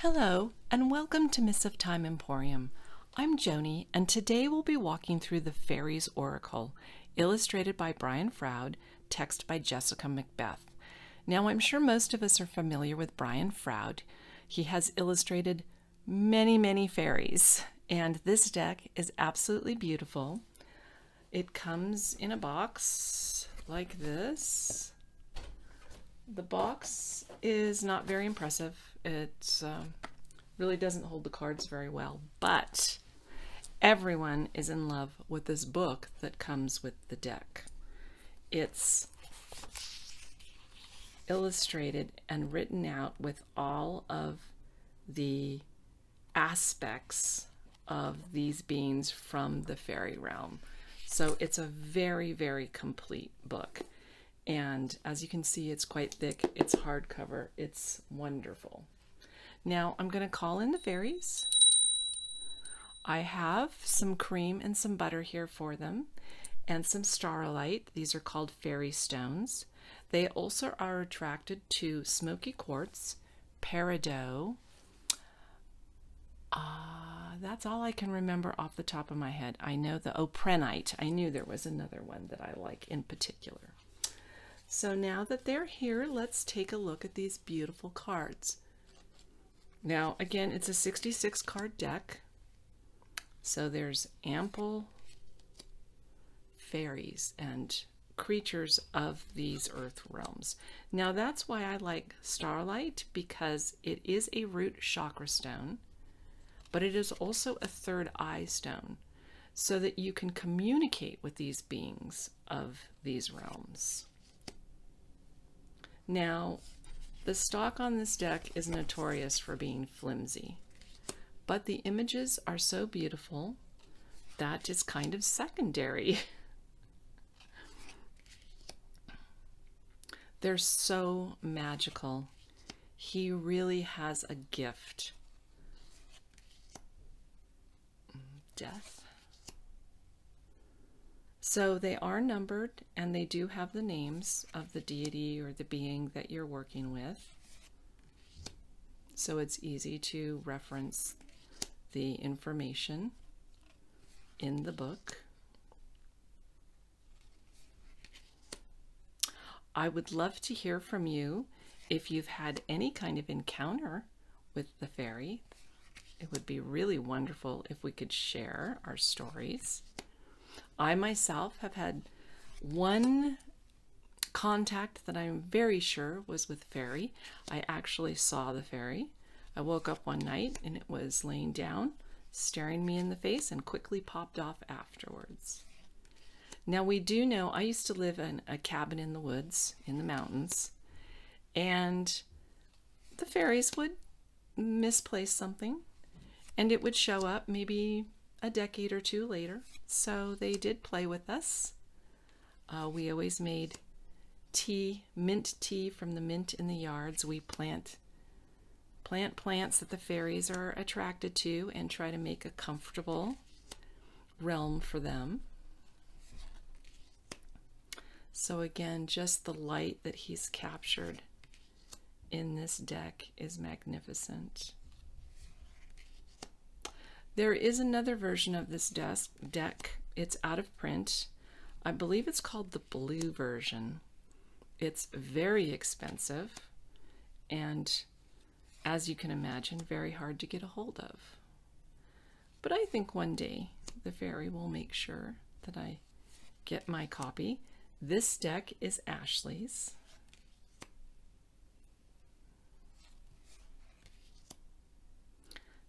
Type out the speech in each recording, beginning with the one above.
Hello, and welcome to Miss of Time Emporium. I'm Joni, and today we'll be walking through the Faeries Oracle, illustrated by Brian Froud, text by Jessica Macbeth. Now, I'm sure most of us are familiar with Brian Froud. He has illustrated many fairies, and this deck is absolutely beautiful. It comes in a box like this. The box is not very impressive. It really doesn't hold the cards very well, but everyone is in love with this book that comes with the deck. It's illustrated and written out with all of the aspects of these beings from the fairy realm. So it's a very complete book. And as you can see, it's quite thick. It's hardcover. It's wonderful. Now I'm going to call in the fairies. I have some cream and some butter here for them, and some starlight. These are called fairy stones. They also are attracted to smoky quartz, peridot. That's all I can remember off the top of my head. I know the oprenite. I knew there was another one that I like in particular. So now that they're here, let's take a look at these beautiful cards. Now, again, it's a 66 card deck. So there's ample fairies and creatures of these earth realms. Now that's why I like starlight, because it is a root chakra stone, but it is also a third eye stone, so that you can communicate with these beings of these realms. Now, the stock on this deck is notorious for being flimsy, but the images are so beautiful that it's kind of secondary. They're so magical. He really has a gift. Death. So they are numbered, and they do have the names of the deity or the being that you're working with. So it's easy to reference the information in the book. I would love to hear from you if you've had any kind of encounter with the fairy. It would be really wonderful if we could share our stories. I myself have had one contact that I'm very sure was with fairy. I actually saw the fairy. I woke up one night and it was laying down, staring me in the face, and quickly popped off afterwards. Now we do know, I used to live in a cabin in the woods, in the mountains, and the fairies would misplace something, and it would show up maybe a decade or two later. So they did play with us. We always made tea, mint tea from the mint in the yards. We plant plants that the fairies are attracted to and try to make a comfortable realm for them. So again, just the light that he's captured in this deck is magnificent. There is another version of this deck. It's out of print. I believe it's called the blue version. It's very expensive, and as you can imagine, very hard to get a hold of. But I think one day the fairy will make sure that I get my copy. This deck is Ashley's.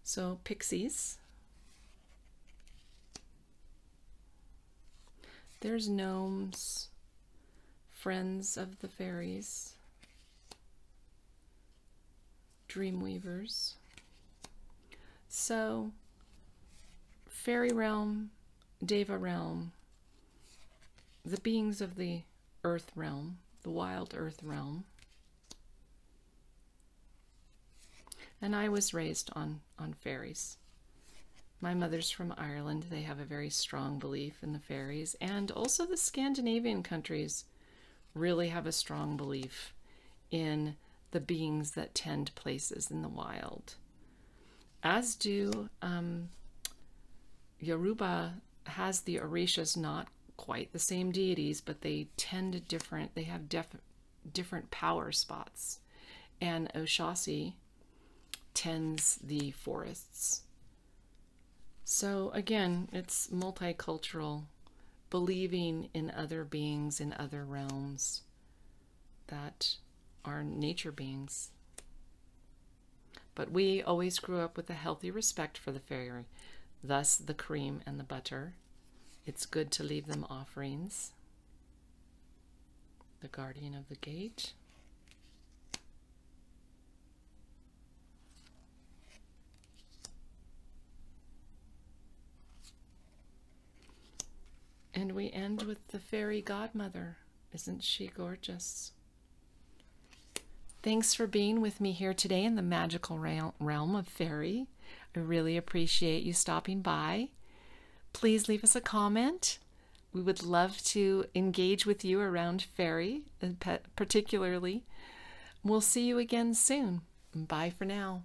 So pixies. There's gnomes, friends of the fairies, dreamweavers. So, fairy realm, deva realm, the beings of the earth realm, the wild earth realm. And I was raised on fairies. My mother's from Ireland. They have a very strong belief in the fairies, and also the Scandinavian countries really have a strong belief in the beings that tend places in the wild. as do Yoruba has the Orishas, not quite the same deities, but they tend to different, they have different power spots. And Oshasi tends the forests. So again, it's multicultural, believing in other beings in other realms that are nature beings. But we always grew up with a healthy respect for the fairy, thus the cream and the butter. It's good to leave them offerings. The guardian of the gate. And we end with the fairy godmother. Isn't she gorgeous? Thanks for being with me here today in the magical realm of fairy. I really appreciate you stopping by. Please leave us a comment. We would love to engage with you around fairy, particularly. We'll see you again soon. Bye for now.